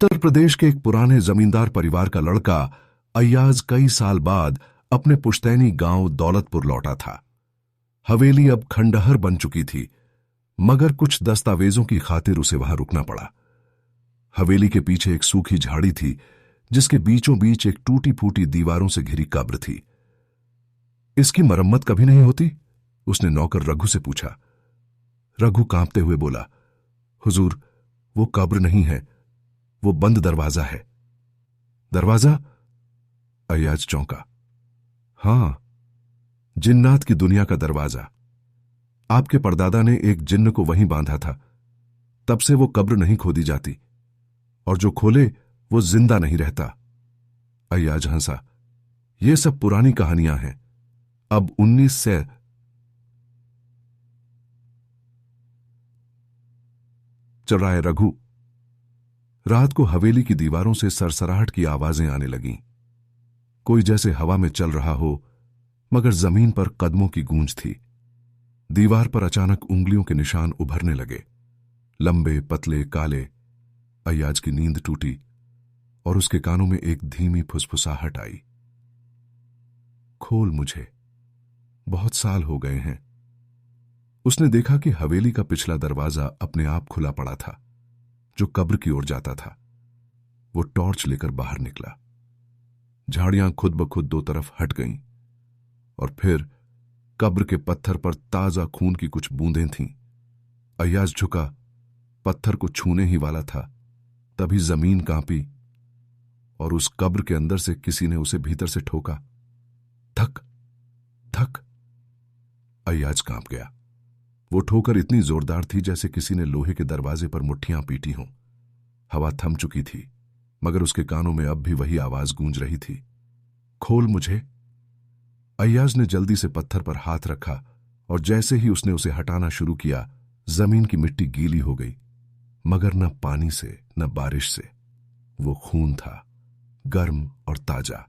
उत्तर प्रदेश के एक पुराने जमींदार परिवार का लड़का अय्याज कई साल बाद अपने पुश्तैनी गांव दौलतपुर लौटा था। हवेली अब खंडहर बन चुकी थी, मगर कुछ दस्तावेजों की खातिर उसे वहां रुकना पड़ा। हवेली के पीछे एक सूखी झाड़ी थी, जिसके बीचों बीच एक टूटी फूटी दीवारों से घिरी कब्र थी। इसकी मरम्मत कभी नहीं होती? उसने नौकर रघु से पूछा। रघु कांपते हुए बोला, हुजूर, वो कब्र नहीं है, वो बंद दरवाजा है। दरवाजा? अय्याज चौंका। हां, जिन्नात की दुनिया का दरवाजा। आपके परदादा ने एक जिन्न को वहीं बांधा था, तब से वो कब्र नहीं खोदी जाती, और जो खोले वो जिंदा नहीं रहता। अय्याज हंसा। ये सब पुरानी कहानियां हैं। अब 19 से चल रहा है रघु। रात को हवेली की दीवारों से सरसराहट की आवाजें आने लगीं। कोई जैसे हवा में चल रहा हो, मगर जमीन पर कदमों की गूंज थी। दीवार पर अचानक उंगलियों के निशान उभरने लगे, लंबे पतले काले। अय्याज की नींद टूटी और उसके कानों में एक धीमी फुसफुसाहट आई। खोल मुझे, बहुत साल हो गए हैं। उसने देखा कि हवेली का पिछला दरवाजा अपने आप खुला पड़ा था, जो कब्र की ओर जाता था। वो टॉर्च लेकर बाहर निकला। झाड़ियां खुद ब खुद दो तरफ हट गईं, और फिर कब्र के पत्थर पर ताजा खून की कुछ बूंदें थीं। अय्याज झुका, पत्थर को छूने ही वाला था, तभी जमीन कांपी और उस कब्र के अंदर से किसी ने उसे भीतर से ठोका। धक धक। अय्याज कांप गया। वो ठोकर इतनी जोरदार थी जैसे किसी ने लोहे के दरवाजे पर मुट्ठियां पीटी हों। हवा थम चुकी थी, मगर उसके कानों में अब भी वही आवाज गूंज रही थी। खोल मुझे। अय्याज ने जल्दी से पत्थर पर हाथ रखा, और जैसे ही उसने उसे हटाना शुरू किया, जमीन की मिट्टी गीली हो गई, मगर न पानी से न बारिश से। वो खून था, गर्म और ताजा।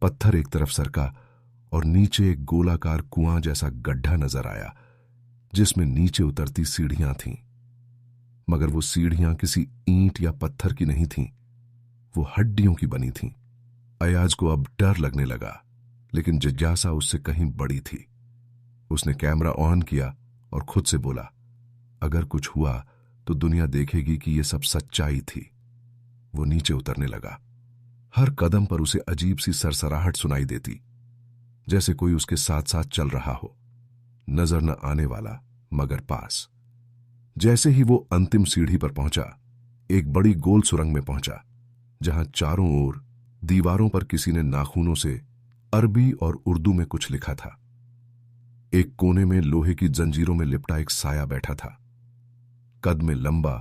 पत्थर एक तरफ सरका और नीचे एक गोलाकार कुआं जैसा गड्ढा नजर आया, जिसमें नीचे उतरती सीढ़ियां थीं। मगर वो सीढ़ियां किसी ईंट या पत्थर की नहीं थीं, वो हड्डियों की बनी थीं। अय्याज को अब डर लगने लगा, लेकिन जिज्ञासा उससे कहीं बड़ी थी। उसने कैमरा ऑन किया और खुद से बोला, अगर कुछ हुआ तो दुनिया देखेगी कि यह सब सच्चाई थी। वो नीचे उतरने लगा। हर कदम पर उसे अजीब सी सरसराहट सुनाई देती, जैसे कोई उसके साथ साथ चल रहा हो, नजर न आने वाला मगर पास। जैसे ही वो अंतिम सीढ़ी पर पहुंचा, एक बड़ी गोल सुरंग में पहुंचा, जहां चारों ओर दीवारों पर किसी ने नाखूनों से अरबी और उर्दू में कुछ लिखा था। एक कोने में लोहे की जंजीरों में लिपटा एक साया बैठा था, कद में लंबा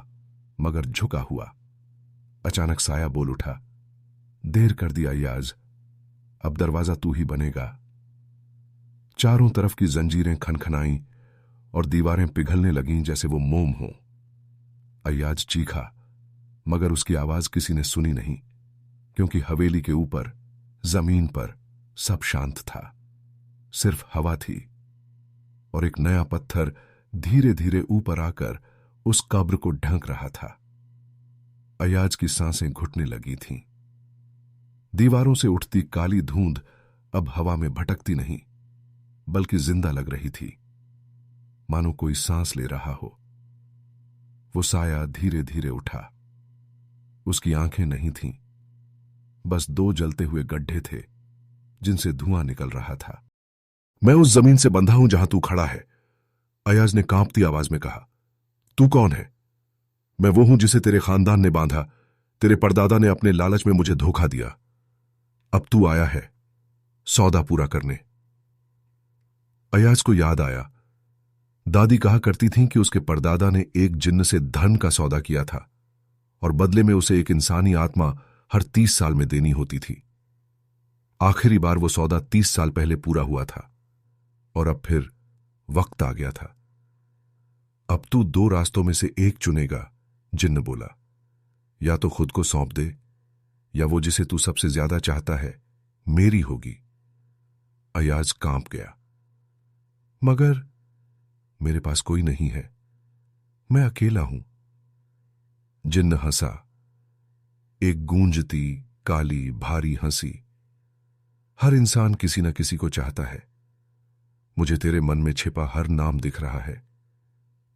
मगर झुका हुआ। अचानक साया बोल उठा, देर कर दिया अय्याज, अब दरवाजा तू ही बनेगा। चारों तरफ की जंजीरें खनखनाईं और दीवारें पिघलने लगीं जैसे वो मोम हो। अय्याज चीखा, मगर उसकी आवाज किसी ने सुनी नहीं, क्योंकि हवेली के ऊपर जमीन पर सब शांत था। सिर्फ हवा थी, और एक नया पत्थर धीरे धीरे ऊपर आकर उस कब्र को ढंक रहा था। अय्याज की सांसें घुटने लगी थीं। दीवारों से उठती काली धुंध अब हवा में भटकती नहीं, बल्कि जिंदा लग रही थी, मानो कोई सांस ले रहा हो। वो साया धीरे धीरे उठा। उसकी आंखें नहीं थीं, बस दो जलते हुए गड्ढे थे जिनसे धुआं निकल रहा था। मैं उस जमीन से बंधा हूं जहां तू खड़ा है, अय्याज ने कांपती आवाज में कहा। तू कौन है? मैं वो हूं जिसे तेरे खानदान ने बांधा। तेरे परदादा ने अपने लालच में मुझे धोखा दिया। अब तू आया है सौदा पूरा करने। अय्याज को याद आया, दादी कहा करती थीं कि उसके परदादा ने एक जिन्न से धन का सौदा किया था, और बदले में उसे एक इंसानी आत्मा हर 30 साल में देनी होती थी। आखिरी बार वो सौदा 30 साल पहले पूरा हुआ था, और अब फिर वक्त आ गया था। अब तू दो रास्तों में से एक चुनेगा, जिन्न बोला। या तो खुद को सौंप दे, या वो जिसे तू सबसे ज्यादा चाहता है मेरी होगी। अय्याज कांप गया। मगर मेरे पास कोई नहीं है, मैं अकेला हूं। जिन्न हंसा। एक गूंजती काली भारी हंसी। हर इंसान किसी न किसी को चाहता है। मुझे तेरे मन में छिपा हर नाम दिख रहा है।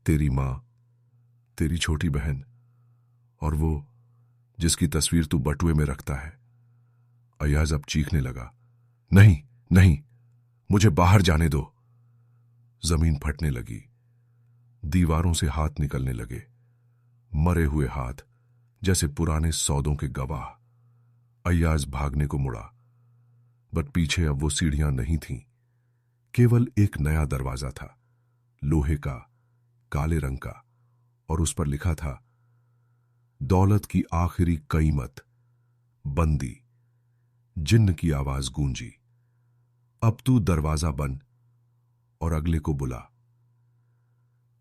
तेरी मां, तेरी छोटी बहन, और वो जिसकी तस्वीर तू बटुए में रखता है। अय्याज अब चीखने लगा। नहीं नहीं, मुझे बाहर जाने दो। जमीन फटने लगी। दीवारों से हाथ निकलने लगे, मरे हुए हाथ, जैसे पुराने सौदों के गवाह। अय्याज भागने को मुड़ा, बट पीछे अब वो सीढ़ियां नहीं थीं, केवल एक नया दरवाजा था, लोहे का, काले रंग का, और उस पर लिखा था, दौलत की आखिरी कीमत, बंदी। जिन्न की आवाज गूंजी। अब तू दरवाजा बंद और अगले को बुला।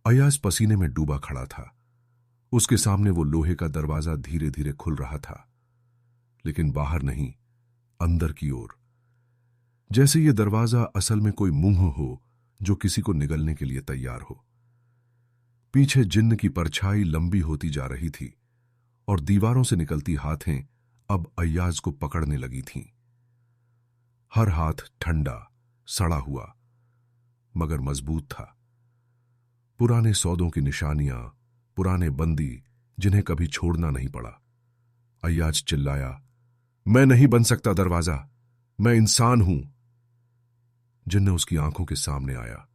अय्याज पसीने में डूबा खड़ा था। उसके सामने वो लोहे का दरवाजा धीरे धीरे खुल रहा था, लेकिन बाहर नहीं, अंदर की ओर। जैसे ये दरवाजा असल में कोई मुंह हो जो किसी को निगलने के लिए तैयार हो। पीछे जिन्न की परछाई लंबी होती जा रही थी और दीवारों से निकलती हाथें अब अय्याज को पकड़ने लगी थीं। हर हाथ ठंडा, सड़ा हुआ, मगर मजबूत था। पुराने सौदों की निशानियां, पुराने बंदी जिन्हें कभी छोड़ना नहीं पड़ा। अय्याज चिल्लाया, मैं नहीं बन सकता दरवाजा, मैं इंसान हूं। जिन्न उसकी आंखों के सामने आया।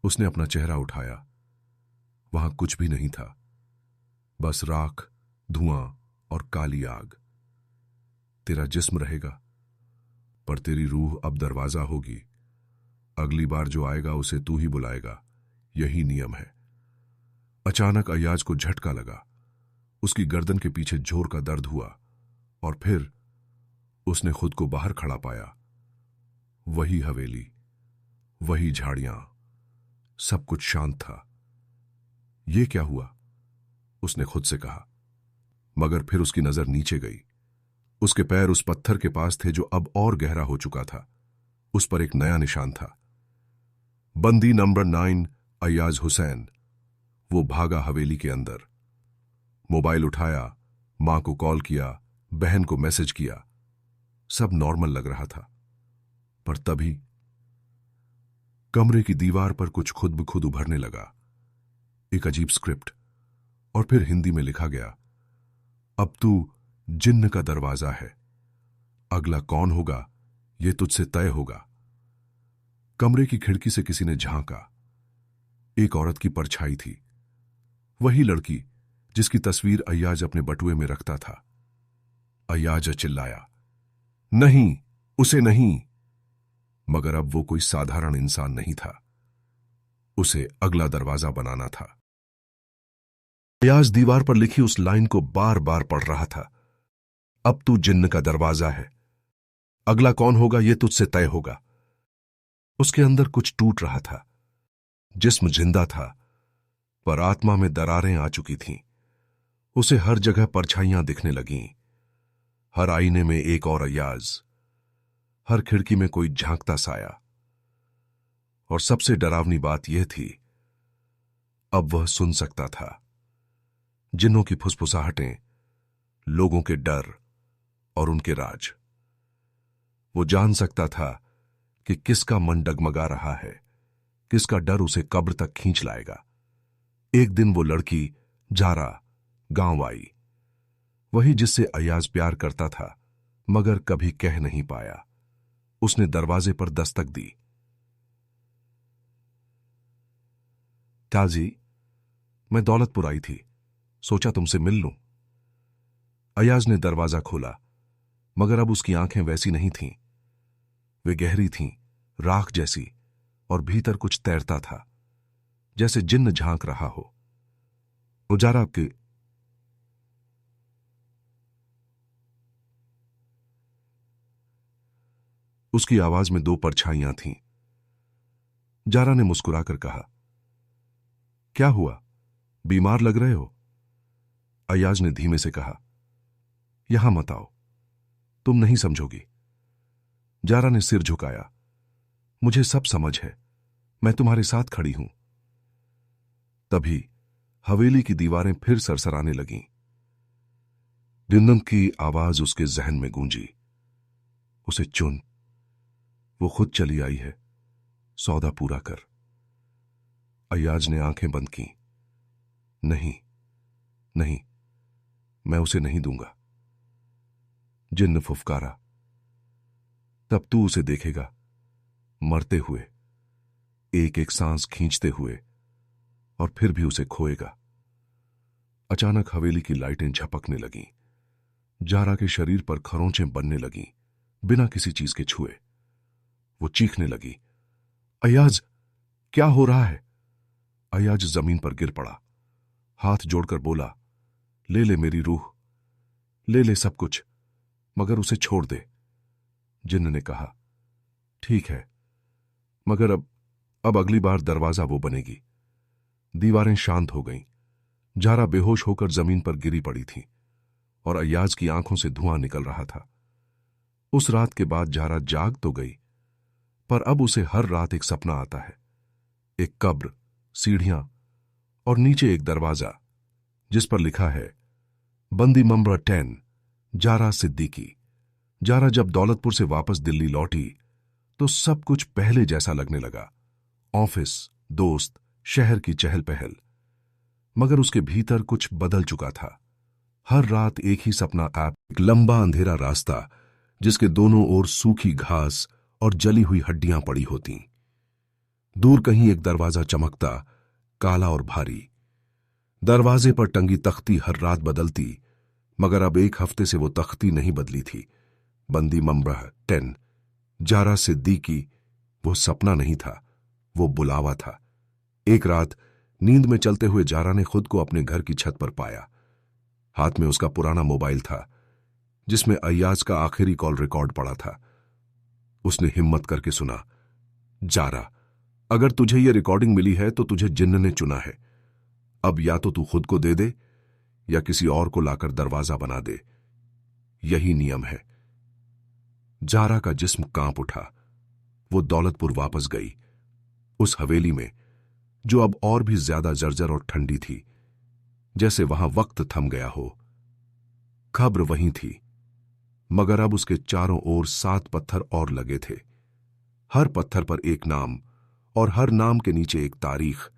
उसने अपना चेहरा उठाया। वहां कुछ भी नहीं था, बस राख, धुआं और काली आग। तेरा जिस्म रहेगा, पर तेरी रूह अब दरवाजा होगी। अगली बार जो आएगा उसे तू ही बुलाएगा, यही नियम है। अचानक अय्याज को झटका लगा। उसकी गर्दन के पीछे जोर का दर्द हुआ और फिर उसने खुद को बाहर खड़ा पाया। वही हवेली, वही झाड़ियां, सब कुछ शांत था। ये क्या हुआ? उसने खुद से कहा, मगर फिर उसकी नजर नीचे गई। उसके पैर उस पत्थर के पास थे जो अब और गहरा हो चुका था। उस पर एक नया निशान था, बंदी नंबर 9 अय्याज हुसैन। वो भागा हवेली के अंदर। मोबाइल उठाया, मां को कॉल किया, बहन को मैसेज किया। सब नॉर्मल लग रहा था, पर तभी कमरे की दीवार पर कुछ खुद ब खुद उभरने लगा। एक अजीब स्क्रिप्ट, और फिर हिंदी में लिखा गया, अब तू जिन्न का दरवाजा है, अगला कौन होगा यह तुझसे तय होगा। कमरे की खिड़की से किसी ने झांका। एक औरत की परछाई थी, वही लड़की जिसकी तस्वीर अय्याज अपने बटुए में रखता था। अय्याज चिल्लाया, नहीं, उसे नहीं। मगर अब वो कोई साधारण इंसान नहीं था, उसे अगला दरवाजा बनाना था। अय्याज दीवार पर लिखी उस लाइन को बार बार पढ़ रहा था, अब तू जिन्न का दरवाजा है, अगला कौन होगा यह तुझसे तय होगा। उसके अंदर कुछ टूट रहा था। जिस्म जिंदा था, पर आत्मा में दरारें आ चुकी थीं। उसे हर जगह परछाइयां दिखने लगीं। हर आईने में एक और अय्याज, हर खिड़की में कोई झांकता साया। और सबसे डरावनी बात यह थी, अब वह सुन सकता था जिन्नों की फुसफुसाहटें, लोगों के डर और उनके राज। वो जान सकता था कि किसका मन डगमगा रहा है, किसका डर उसे कब्र तक खींच लाएगा। एक दिन वो लड़की जारा गांव आई, वही जिससे अय्याज प्यार करता था मगर कभी कह नहीं पाया। उसने दरवाजे पर दस्तक दी। ताजी, मैं दौलतपुर आई थी, सोचा तुमसे मिल लूं। अय्याज ने दरवाजा खोला, मगर अब उसकी आंखें वैसी नहीं थीं। वे गहरी थीं, राख जैसी, और भीतर कुछ तैरता था, जैसे जिन्न झांक रहा हो। उजारा के उसकी आवाज में 2 परछाइयां थीं। जारा ने मुस्कुराकर कहा, क्या हुआ, बीमार लग रहे हो? अय्याज ने धीमे से कहा, यहां मत आओ, तुम नहीं समझोगी। जारा ने सिर झुकाया, मुझे सब समझ है, मैं तुम्हारे साथ खड़ी हूं। तभी हवेली की दीवारें फिर सरसराने लगीं। जिन्नन की आवाज उसके जहन में गूंजी। उसे चुन, वो खुद चली आई है, सौदा पूरा कर। अय्याज ने आंखें बंद की। नहीं, नहीं, मैं उसे नहीं दूंगा। जिन्न फुफकारा। तब तू उसे देखेगा, मरते हुए, एक एक सांस खींचते हुए, और फिर भी उसे खोएगा। अचानक हवेली की लाइटें झपकने लगीं। जारा के शरीर पर खरोंचें बनने लगीं, बिना किसी चीज के छुए। वो चीखने लगी, अय्याज, क्या हो रहा है? अय्याज जमीन पर गिर पड़ा, हाथ जोड़कर बोला, ले ले मेरी रूह, ले ले सब कुछ, मगर उसे छोड़ दे। जिन्न ने कहा, ठीक है, मगर अब अगली बार दरवाजा वो बनेगी। दीवारें शांत हो गईं। जारा बेहोश होकर जमीन पर गिरी पड़ी थी और अय्याज की आंखों से धुआं निकल रहा था। उस रात के बाद जारा जाग तो गई, पर अब उसे हर रात एक सपना आता है। एक कब्र, सीढ़ियां और नीचे एक दरवाजा जिस पर लिखा है, बंदी ममरा 10, जारा सिद्दीकी। जारा जब दौलतपुर से वापस दिल्ली लौटी तो सब कुछ पहले जैसा लगने लगा। ऑफिस, दोस्त, शहर की चहल पहल। मगर उसके भीतर कुछ बदल चुका था। हर रात एक ही सपना, एक लंबा अंधेरा रास्ता जिसके दोनों ओर सूखी घास और जली हुई हड्डियां पड़ी होतीं। दूर कहीं एक दरवाजा चमकता, काला और भारी। दरवाजे पर टंगी तख्ती हर रात बदलती, मगर अब एक हफ्ते से वो तख्ती नहीं बदली थी। बंदी ममरा 10, जारा सिद्दीकी, वो सपना नहीं था, वो बुलावा था। एक रात नींद में चलते हुए जारा ने खुद को अपने घर की छत पर पाया। हाथ में उसका पुराना मोबाइल था जिसमें अय्याज का आखिरी कॉल रिकॉर्ड पड़ा था। उसने हिम्मत करके सुना, जारा, अगर तुझे यह रिकॉर्डिंग मिली है तो तुझे जिन्न ने चुना है। अब या तो तू खुद को दे दे या किसी और को लाकर दरवाजा बना दे। यही नियम है। जारा का जिस्म कांप उठा। वो दौलतपुर वापस गई, उस हवेली में जो अब और भी ज्यादा जर्जर और ठंडी थी, जैसे वहां वक्त थम गया हो। खबर वहीं थी, मगर अब उसके चारों ओर 7 पत्थर और लगे थे। हर पत्थर पर एक नाम और हर नाम के नीचे एक तारीख।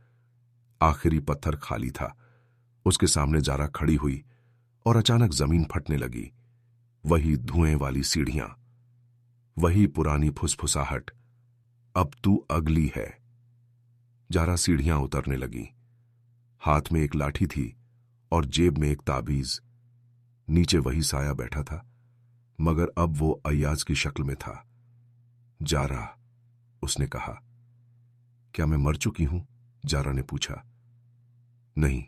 आखिरी पत्थर खाली था। उसके सामने जारा खड़ी हुई और अचानक जमीन फटने लगी। वही धुएं वाली सीढ़ियां, वही पुरानी फुसफुसाहट। अब तू अगली है। जारा सीढ़ियां उतरने लगी। हाथ में एक लाठी थी और जेब में एक ताबीज। नीचे वही साया बैठा था, मगर अब वो अय्याज की शक्ल में था। जारा, उसने कहा। क्या मैं मर चुकी हूं? जारा ने पूछा। नहीं,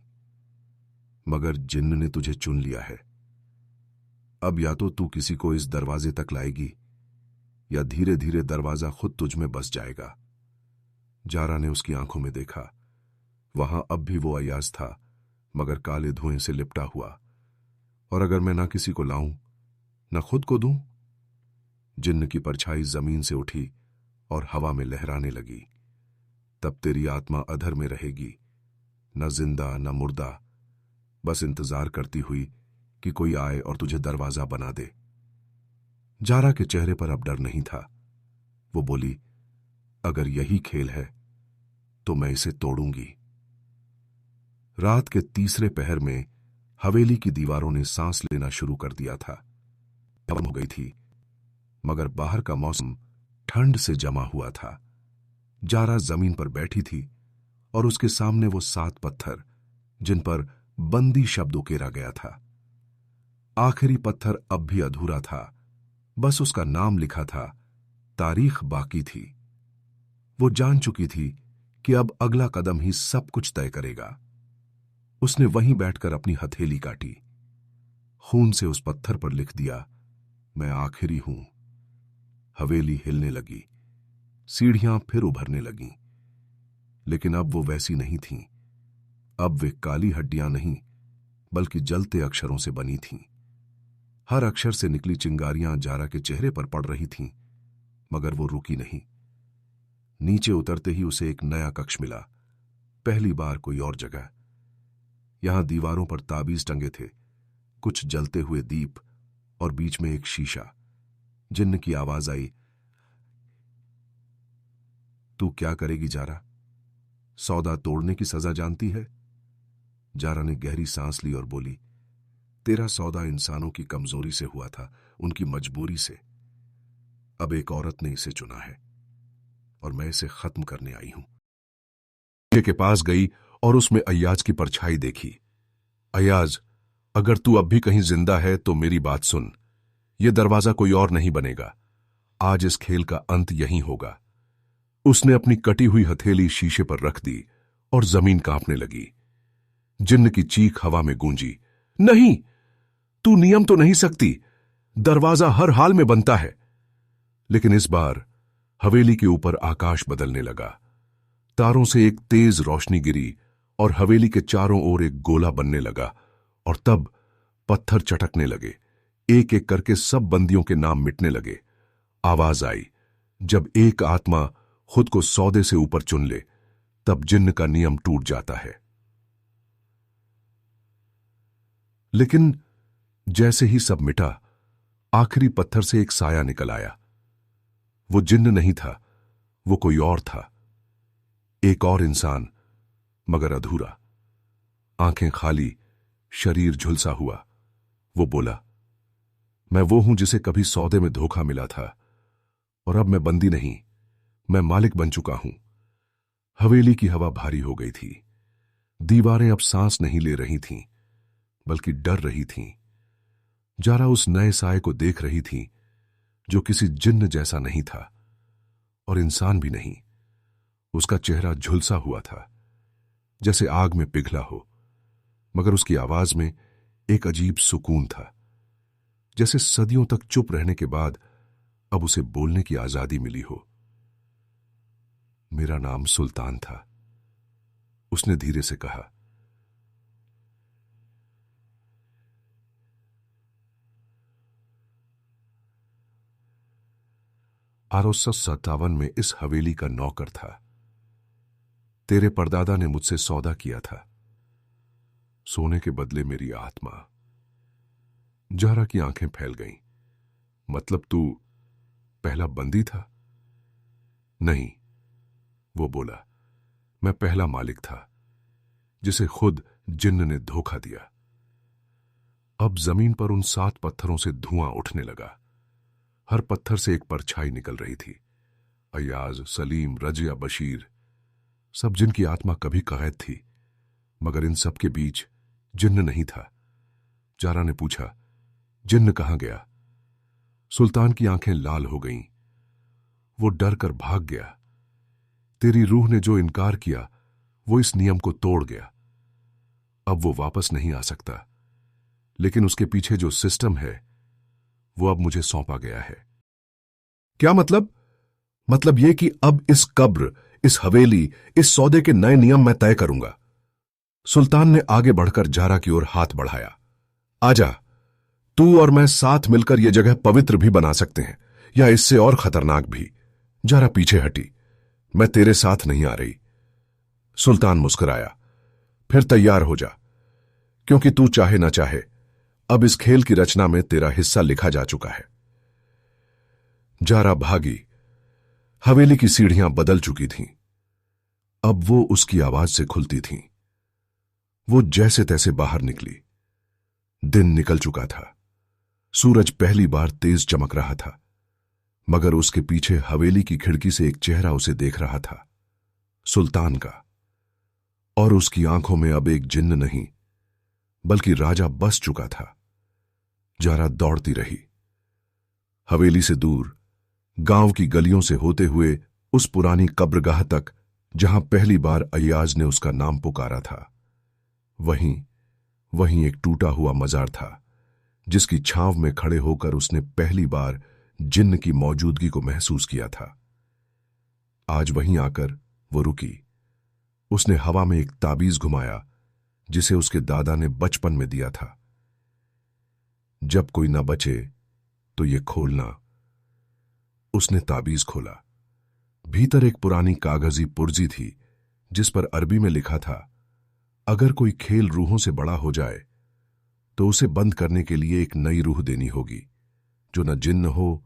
मगर जिन्न ने तुझे चुन लिया है। अब या तो तू किसी को इस दरवाजे तक लाएगी या धीरे धीरे दरवाजा खुद तुझ में बस जाएगा। जारा ने उसकी आंखों में देखा। वहां अब भी वो अय्याज था, मगर काले धुएं से लिपटा हुआ। और अगर मैं ना किसी को लाऊं, ना खुद को दूं? जिन्न की परछाई जमीन से उठी और हवा में लहराने लगी। तब तेरी आत्मा अधर में रहेगी, न जिंदा न मुर्दा, बस इंतजार करती हुई कि कोई आए और तुझे दरवाजा बना दे। जारा के चेहरे पर अब डर नहीं था। वो बोली, अगर यही खेल है तो मैं इसे तोड़ूंगी। रात के तीसरे पहर में हवेली की दीवारों ने सांस लेना शुरू कर दिया था। कम हो गई थी, मगर बाहर का मौसम ठंड से जमा हुआ था। जारा जमीन पर बैठी थी और उसके सामने वो 7 पत्थर जिन पर बंदी शब्द उकेरा गया था। आखिरी पत्थर अब भी अधूरा था, बस उसका नाम लिखा था, तारीख बाकी थी। वो जान चुकी थी कि अब अगला कदम ही सब कुछ तय करेगा। उसने वहीं बैठकर अपनी हथेली काटी। खून से उस पत्थर पर लिख दिया, मैं आखिरी हूं। हवेली हिलने लगी, सीढ़ियां फिर उभरने लगीं, लेकिन अब वो वैसी नहीं थीं। अब वे काली हड्डियां नहीं, बल्कि जलते अक्षरों से बनी थीं। हर अक्षर से निकली चिंगारियां जारा के चेहरे पर पड़ रही थीं, मगर वो रुकी नहीं। नीचे उतरते ही उसे एक नया कक्ष मिला। पहली बार कोई और जगह। यहां दीवारों पर ताबीज टंगे थे, कुछ जलते हुए दीप और बीच में एक शीशा। जिन्न की आवाज आई, तू क्या करेगी जारा? सौदा तोड़ने की सजा जानती है? जारा ने गहरी सांस ली और बोली, तेरा सौदा इंसानों की कमजोरी से हुआ था, उनकी मजबूरी से। अब एक औरत ने इसे चुना है और मैं इसे खत्म करने आई हूं। के पास गई और उसमें अय्याज की परछाई देखी। अय्याज, अगर तू अब भी कहीं जिंदा है तो मेरी बात सुन। यह दरवाजा कोई और नहीं बनेगा। आज इस खेल का अंत यहीं होगा। उसने अपनी कटी हुई हथेली शीशे पर रख दी और जमीन कांपने लगी। जिन्न की चीख हवा में गूंजी, नहीं, तू नियम तो नहीं सकती। दरवाजा हर हाल में बनता है। लेकिन इस बार हवेली के ऊपर आकाश बदलने लगा। तारों से एक तेज रोशनी गिरी और हवेली के चारों ओर एक गोला बनने लगा। और तब पत्थर चटकने लगे। एक एक करके सब बंदियों के नाम मिटने लगे। आवाज आई, जब एक आत्मा खुद को सौदे से ऊपर चुन ले, तब जिन्न का नियम टूट जाता है। लेकिन जैसे ही सब मिटा, आखिरी पत्थर से एक साया निकल आया। वो जिन्न नहीं था, वो कोई और था। एक और इंसान, मगर अधूरा। आंखें खाली, शरीर झुलसा हुआ। वो बोला, मैं वो हूं जिसे कभी सौदे में धोखा मिला था, और अब मैं बंदी नहीं, मैं मालिक बन चुका हूं। हवेली की हवा भारी हो गई थी। दीवारें अब सांस नहीं ले रही थीं, बल्कि डर रही थीं। जारा उस नए साए को देख रही थी, जो किसी जिन्न जैसा नहीं था और इंसान भी नहीं। उसका चेहरा झुलसा हुआ था, जैसे आग में पिघला हो, मगर उसकी आवाज में एक अजीब सुकून था, जैसे सदियों तक चुप रहने के बाद अब उसे बोलने की आजादी मिली हो। मेरा नाम सुल्तान था, उसने धीरे से कहा। आरोसा 57 में इस हवेली का नौकर था। तेरे परदादा ने मुझसे सौदा किया था, सोने के बदले मेरी आत्मा। जारा की आंखें फैल गईं। मतलब तू पहला बंदी था? नहीं, वो बोला, मैं पहला मालिक था, जिसे खुद जिन्न ने धोखा दिया। अब जमीन पर उन 7 पत्थरों से धुआं उठने लगा। हर पत्थर से एक परछाई निकल रही थी। अय्याज, सलीम, रजिया, बशीर, सब जिनकी आत्मा कभी कैद थी, मगर इन सब के बीच जिन्न नहीं था। जारा ने पूछा, जिन्न कहां गया? सुल्तान की आंखें लाल हो गईं। वो डर कर भाग गया। तेरी रूह ने जो इनकार किया, वो इस नियम को तोड़ गया। अब वो वापस नहीं आ सकता, लेकिन उसके पीछे जो सिस्टम है, वो अब मुझे सौंपा गया है। क्या मतलब? मतलब ये कि अब इस कब्र, इस हवेली, इस सौदे के नए नियम मैं तय करूंगा। सुल्तान ने आगे बढ़कर जारा की ओर हाथ बढ़ाया। आजा, तू और मैं साथ मिलकर यह जगह पवित्र भी बना सकते हैं, या इससे और खतरनाक भी। जारा पीछे हटी। मैं तेरे साथ नहीं आ रही। सुल्तान मुस्कुराया। फिर तैयार हो जा, क्योंकि तू चाहे ना चाहे, अब इस खेल की रचना में तेरा हिस्सा लिखा जा चुका है। जारा भागी। हवेली की सीढ़ियां बदल चुकी थीं। अब वो उसकी आवाज से खुलती थीं। वो जैसे तैसे बाहर निकली। दिन निकल चुका था। सूरज पहली बार तेज चमक रहा था, मगर उसके पीछे हवेली की खिड़की से एक चेहरा उसे देख रहा था, सुल्तान का। और उसकी आंखों में अब एक जिन्न नहीं, बल्कि राजा बस चुका था। जारा दौड़ती रही, हवेली से दूर, गांव की गलियों से होते हुए उस पुरानी कब्रगाह तक जहां पहली बार अय्याज ने उसका नाम पुकारा था। वहीं एक टूटा हुआ मजार था, जिसकी छांव में खड़े होकर उसने पहली बार जिन्न की मौजूदगी को महसूस किया था। आज वहीं आकर वो रुकी। उसने हवा में एक ताबीज घुमाया, जिसे उसके दादा ने बचपन में दिया था। जब कोई न बचे तो ये खोलना। उसने ताबीज खोला। भीतर एक पुरानी कागजी पुर्जी थी, जिस पर अरबी में लिखा था, अगर कोई खेल रूहों से बड़ा हो जाए तो उसे बंद करने के लिए एक नई रूह देनी होगी, जो न जिन्न हो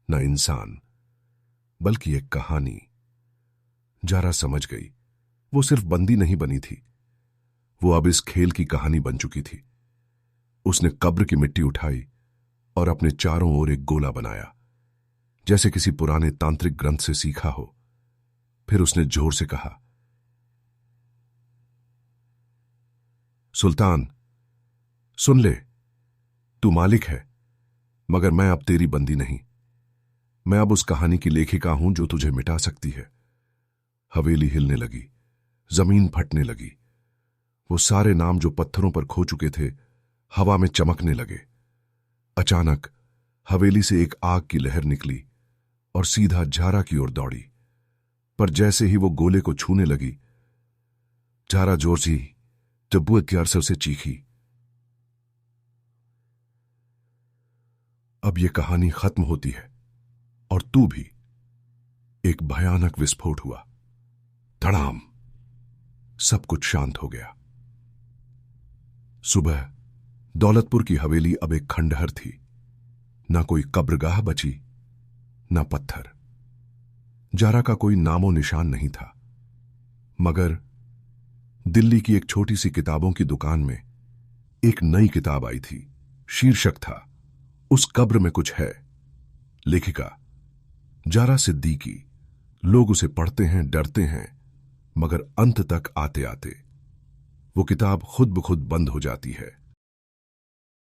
न इंसान, बल्कि एक कहानी। जारा समझ गई, वो सिर्फ बंदी नहीं बनी थी, वो अब इस खेल की कहानी बन चुकी थी। उसने कब्र की मिट्टी उठाई और अपने चारों ओर एक गोला बनाया, जैसे किसी पुराने तांत्रिक ग्रंथ से सीखा हो। फिर उसने जोर से कहा, सुल्तान, सुन ले, तू मालिक है, मगर मैं अब तेरी बंदी नहीं। मैं अब उस कहानी की लेखिका हूं जो तुझे मिटा सकती है। हवेली हिलने लगी, जमीन फटने लगी। वो सारे नाम जो पत्थरों पर खो चुके थे, हवा में चमकने लगे। अचानक हवेली से एक आग की लहर निकली और सीधा जारा की ओर दौड़ी। पर जैसे ही वो गोले को छूने लगी, जारा जोर से जब्बू इख्तियार से उसे चीखी, अब ये कहानी खत्म होती है और तू भी। एक भयानक विस्फोट हुआ। धड़ाम, सब कुछ शांत हो गया। सुबह दौलतपुर की हवेली अब एक खंडहर थी। ना कोई कब्रगाह बची, ना पत्थर। जारा का कोई नामो निशान नहीं था। मगर दिल्ली की एक छोटी सी किताबों की दुकान में एक नई किताब आई थी। शीर्षक था, उस कब्र में कुछ है। लेखिका जारा सिद्दीकी। लोग उसे पढ़ते हैं, डरते हैं, मगर अंत तक आते आते वो किताब खुद ब खुद बंद हो जाती है।